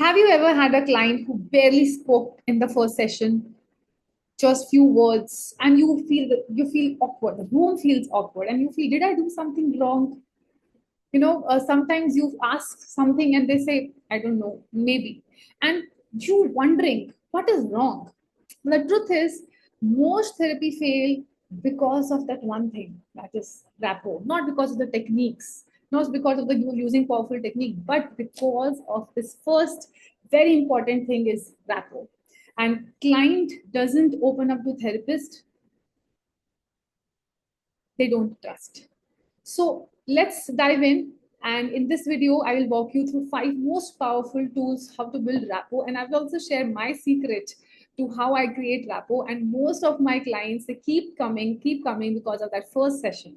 Have you ever had a client who barely spoke in the first session, just few words, and you feel awkward. The room feels awkward, and you feel, did I do something wrong? Sometimes you ask something and they say, I don't know, maybe, and you wondering what is wrong. The truth is, most therapy fail because of that one thing, that is rapport, not because of the techniques, not because of the you using powerful technique, but because of this first very important thing is rapport. And client doesn't open up to therapist, they don't trust. So let's dive in. And in this video, I will walk you through 5 most powerful tools how to build rapport. And I will also share my secret to how I create rapport. And most of my clients, they keep coming because of that first session.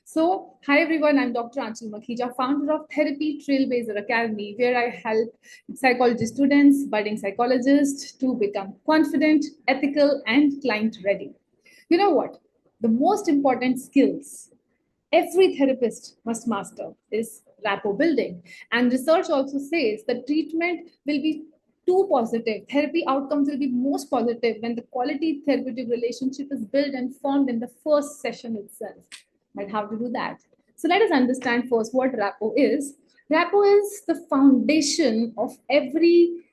So, hi everyone, I'm Dr. Aanchal Makhija, founder of Therapy Trailblazer Academy, where I help psychology students, budding psychologists to become confident, ethical, and client ready. You know what? The most important skills every therapist must master is rapport building. And research also says that treatment will be too positive. Therapy outcomes will be most positive when the quality therapeutic relationship is built and formed in the first session itself. But how to do that? So let us understand first what rapport is. Rapport is the foundation of every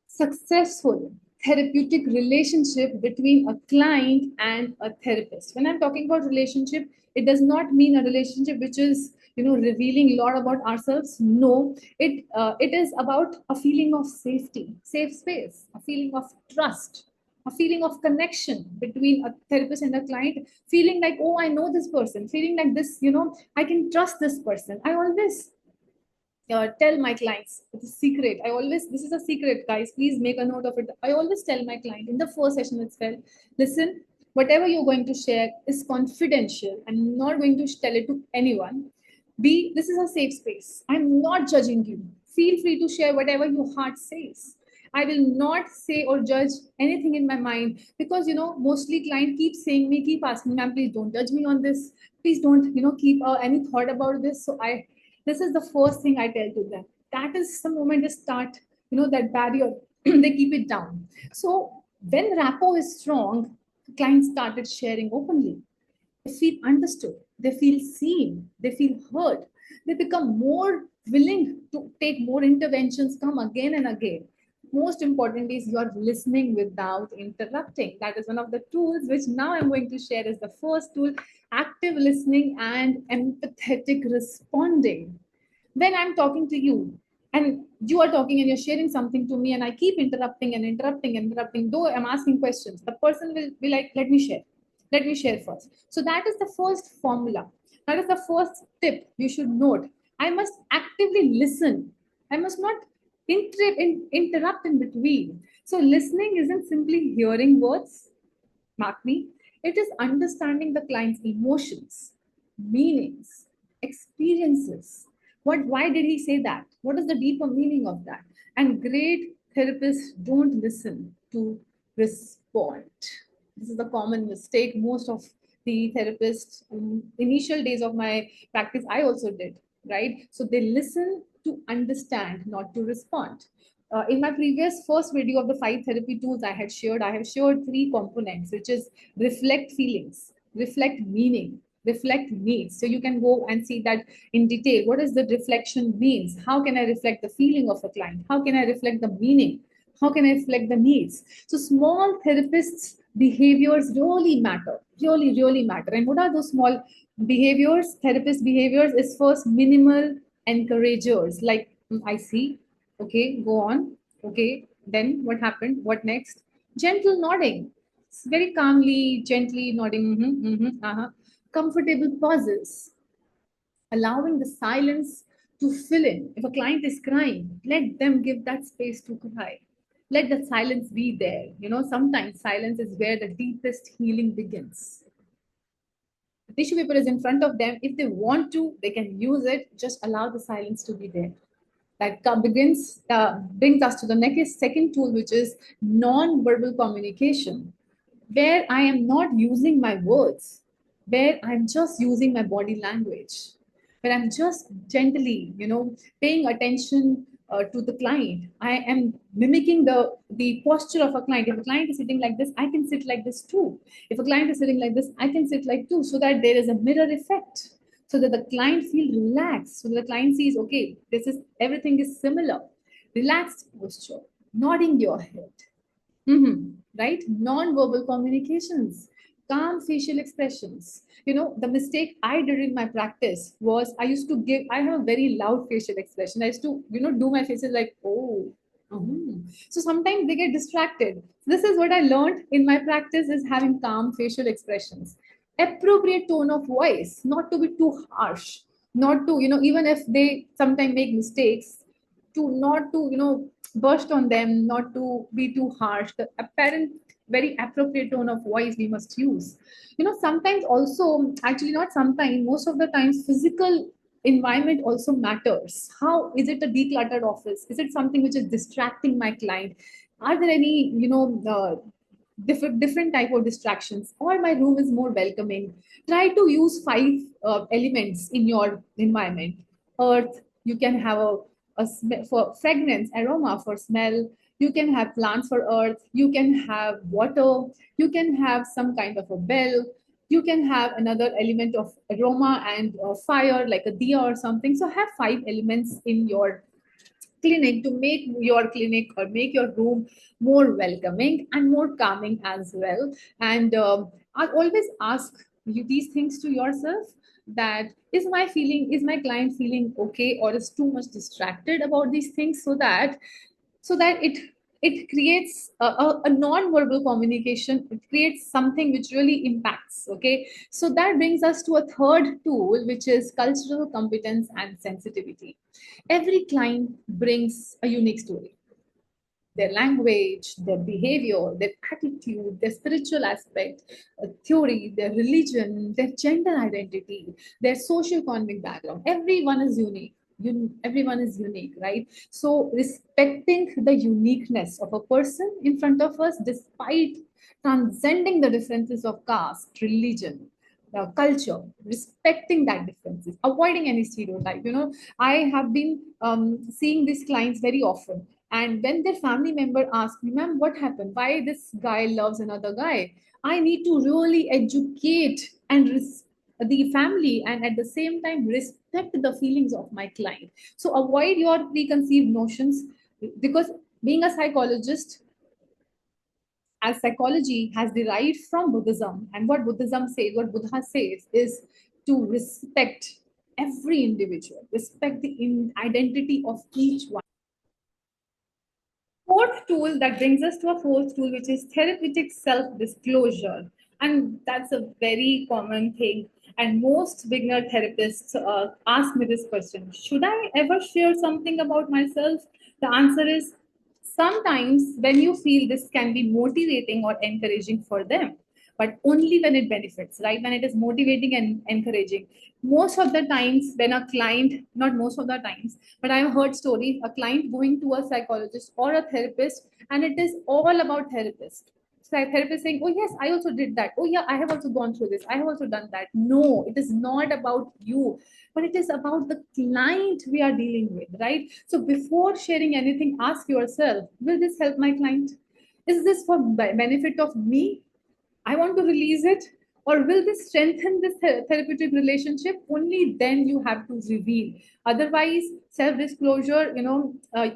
successful therapeutic relationship between a client and a therapist. When I'm talking about relationship, it does not mean a relationship which is revealing a lot about ourselves. No, it is about a feeling of safety, safe space, a feeling of trust, a feeling of connection between a therapist and a client, feeling like, oh, I know this person, feeling like this, I can trust this person. I always tell my clients, it's a secret. This is a secret, guys. Please make a note of it. I always tell my client in the first session itself, listen, whatever you're going to share is confidential. I'm not going to tell it to anyone. This is a safe space. I'm not judging you. Feel free to share whatever your heart says. I will not say or judge anything in my mind because mostly client keep asking, ma'am, please don't judge me on this. Please don't keep any thought about this. So this is the first thing I tell to them. That is the moment they start, that barrier, they keep it down. So when rapport is strong, clients started sharing openly. They feel understood, they feel seen, they feel heard. They become more willing to take more interventions, come again and again. Most important is you are listening without interrupting. That is one of the tools which now I'm going to share as the first tool, active listening and empathetic responding. When I'm talking to you and you are talking and you're sharing something to me and I keep interrupting and interrupting, though I'm asking questions, the person will be like, let me share. Let me share first. So that is the first formula. That is the first tip you should note. I must actively listen. I must not interrupt in between. So listening isn't simply hearing words, mark me. It is understanding the client's emotions, meanings, experiences. Why did he say that? What is the deeper meaning of that? And great therapists don't listen to respond. This is the common mistake most of the therapists initial days of my practice I also did, right? So they listen to understand, not to respond. In my previous first video of the 5 therapy tools I have shared 3 components, which is reflect feelings, reflect meaning, reflect needs. So you can go and see that in detail. What is the reflection means? How can I reflect the feeling of a client? How can I reflect the meaning? How can I reflect the needs? So small therapists behaviors really matter, really matter. And what are those small behaviors? Therapist behaviors is first minimal encouragers, like I see, okay, go on, okay, then what happened, what next? Gentle nodding, very calmly, gently nodding, comfortable pauses, allowing the silence to fill in. If a client is crying, let them give that space to cry. Let the silence be there. Sometimes silence is where the deepest healing begins. The tissue paper is in front of them. If they want to, they can use it. Just allow the silence to be there. That brings us to the next second tool, which is non-verbal communication, where I am not using my words, where I'm just using my body language, where I'm just gently, paying attention to the client. I am mimicking the posture of a client. If a client is sitting like this, I can sit like this too. If a client is sitting like this, I can sit like too, so that there is a mirror effect, so that the client feel relaxed, so that the client sees, okay, this is everything is similar. Relaxed posture, nodding your head. Right? Non-verbal communications, calm facial expressions. The mistake I did in my practice was I have a very loud facial expression. I used to, do my faces like, oh. So sometimes they get distracted. This is what I learned in my practice is having calm facial expressions. Appropriate tone of voice, not to be too harsh, not to, even if they sometimes make mistakes, to not to burst on them, not to be too harsh. The apparent very appropriate tone of voice we must use. Sometimes also, actually not sometimes, most of the times, physical environment also matters. How is it a decluttered office? Is it something which is distracting my client? Are there any different type of distractions, or my room is more welcoming? Try to use five elements in your environment. Earth, you can have for fragrance, aroma for smell. You can have plants for earth. You can have water. You can have some kind of a bell. You can have another element of aroma and fire, like a diya or something. So have five elements in your clinic to make your clinic or make your room more welcoming and more calming as well. And I always ask you these things to yourself, that is my client feeling okay, or is too much distracted about these things, so that it creates a non-verbal communication. It creates something which really impacts. Okay, so that brings us to a third tool, which is cultural competence and sensitivity. Every client brings a unique story, their language, their behavior, their attitude, their spiritual aspect, theory, their religion, their gender identity, their socio-economic background. Everyone is unique. Everyone is unique, right? So respecting the uniqueness of a person in front of us, despite transcending the differences of caste, religion, culture, respecting that differences, avoiding any stereotype. I have been seeing these clients very often, and when their family member asks me, ma'am, what happened? Why this guy loves another guy? I need to really educate and the family, and at the same time respect the feelings of my client. So avoid your preconceived notions, because being a psychologist, as psychology has derived from Buddhism, and what Buddhism says, what Buddha says, is to respect every individual, respect the identity of each one. Fourth tool that brings us to a fourth tool, which is therapeutic self-disclosure. And that's a very common thing. And most beginner therapists ask me this question: should I ever share something about myself? The answer is sometimes when you feel this can be motivating or encouraging for them, but only when it benefits, right? When it is motivating and encouraging. Most of the times, when a client, not most of the times, but I've heard stories, a client going to a psychologist or a therapist, and it is all about therapist. So therapist saying, oh yes, I also did that. Oh yeah, I have also gone through this. I have also done that. No, it is not about you, but it is about the client we are dealing with, right? So before sharing anything, ask yourself, will this help my client? Is this for benefit of me? I want to release it, or will this strengthen this therapeutic relationship? Only then you have to reveal. Otherwise, self-disclosure,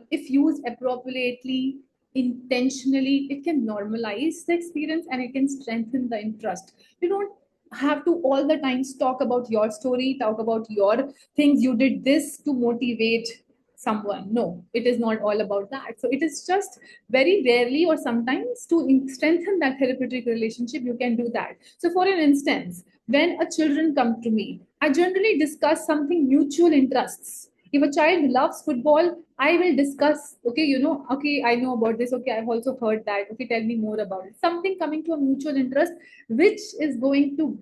if used appropriately, intentionally, it can normalize the experience and it can strengthen the interest. You don't have to all the times talk about your story, talk about your things. You did this to motivate someone. No, it is not all about that. So it is just very rarely or sometimes to strengthen that therapeutic relationship, you can do that. So for an instance, when a children come to me, I generally discuss something mutual interests. If a child loves football, I will discuss, okay, okay, I know about this, okay, I've also heard that, okay, tell me more about it. Something coming to a mutual interest, which is going to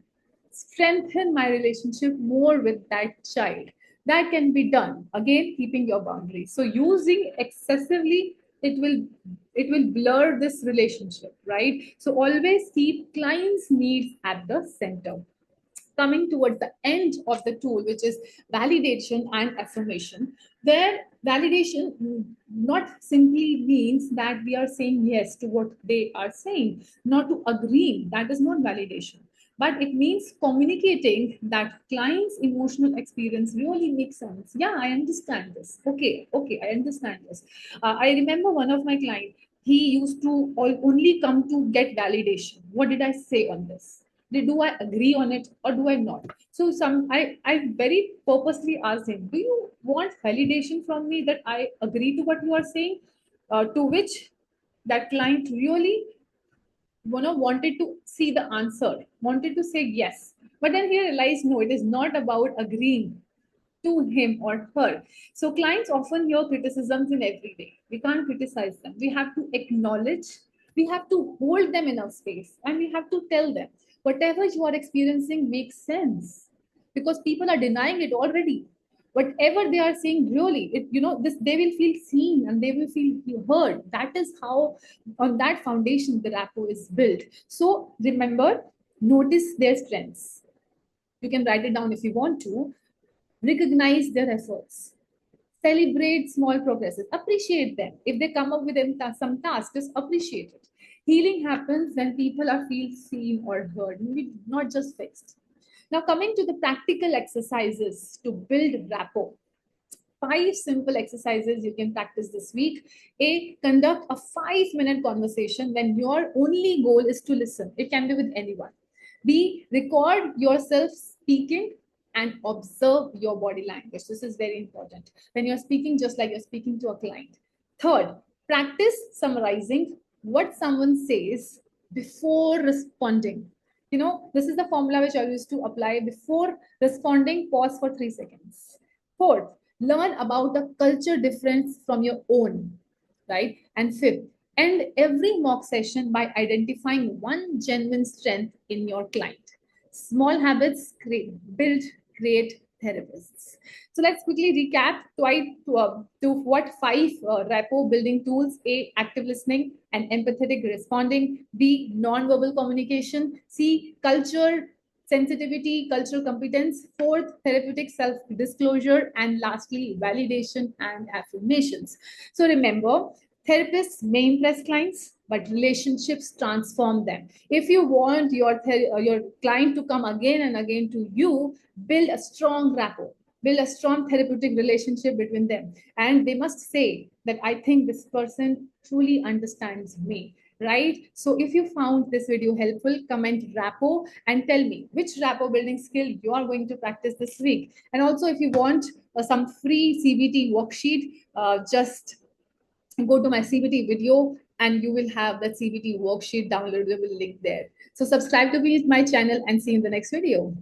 strengthen my relationship more with that child. That can be done, again keeping your boundaries. So using excessively, it will blur this relationship, right? So always keep clients needs at the center. coming towards the end of the tool, which is validation and affirmation, where validation not simply means that we are saying yes to what they are saying, not to agree. That is not validation. But it means communicating that client's emotional experience really makes sense. Yeah, I understand this. Okay, I understand this. I remember one of my clients, he used to only come to get validation. What did I say on this? Do I agree on it or do I not? So I very purposely asked him, do you want validation from me that I agree to what you are saying? To which that client really wanted to see the answer, wanted to say yes. But then he realized, no, it is not about agreeing to him or her. So clients often hear criticisms in every day. We can't criticize them. We have to acknowledge, we have to hold them in our space, and we have to tell them whatever you are experiencing makes sense, because people are denying it already. Whatever they are saying, really, it, this, they will feel seen and they will feel heard. That is how, on that foundation, the rapport is built. So remember, notice their strengths. You can write it down if you want to. Recognize their efforts, celebrate small progresses, appreciate them. If they come up with some task, just appreciate it. Healing happens when people are feel seen or heard, maybe not just fixed. Now, coming to the practical exercises to build rapport. 5 simple exercises you can practice this week. A, conduct a 5-minute conversation when your only goal is to listen. It can be with anyone. B, record yourself speaking and observe your body language. This is very important. When you're speaking, just like you're speaking to a client. Third, practice summarizing what someone says before responding. This is the formula which I used to apply. Before responding, pause for 3 seconds. Fourth, learn about the culture difference from your own, right? And fifth, end every mock session by identifying one genuine strength in your client. Small habits build great therapists. So let's quickly recap to what 5 rapport building tools: A, active listening and empathetic responding; B, non-verbal communication; C, culture sensitivity, cultural competence; fourth, therapeutic self-disclosure; and lastly, validation and affirmations. So remember, therapists may impress clients, but relationships transform them. If you want your client to come again and again to you, build a strong rapport, build a strong therapeutic relationship between them, and they must say that I think this person truly understands me. Right? So if you found this video helpful, comment rapport and tell me which rapport building skill you are going to practice this week. And also, if you want some free CBT worksheet, just go to my CBT video and you will have that CBT worksheet downloadable link there. So subscribe to my channel and see you in the next video.